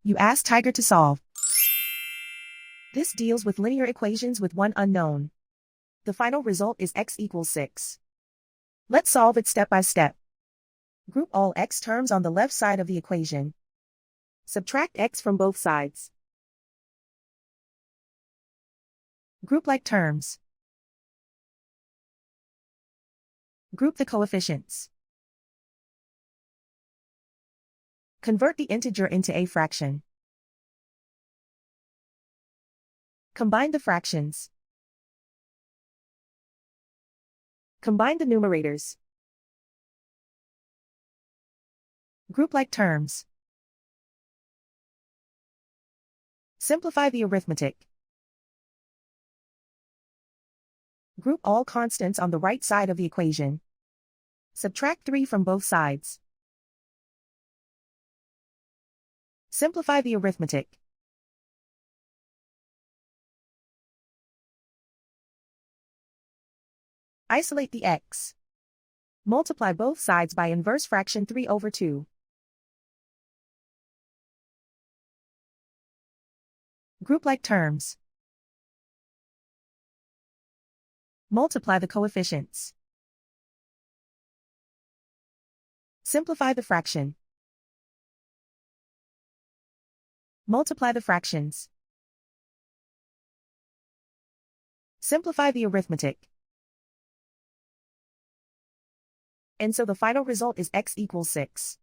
You ask Tiger to solve. This deals with linear equations with one unknown. The final result is x equals 6. Let's solve it step by step. Group all x terms on the left side of the equation. Subtract x from both sides. Group like terms. Group the coefficients. Convert the integer into a fraction. Combine the fractions. Combine the numerators. Group like terms. Simplify the arithmetic. Group all constants on the right side of the equation. Subtract 3 from both sides. Simplify the arithmetic. Isolate the x. Multiply both sides by inverse fraction 3 over 2. Group like terms. Multiply the coefficients. Simplify the fraction. Multiply the fractions. Simplify the arithmetic. And so the final result is x equals 6.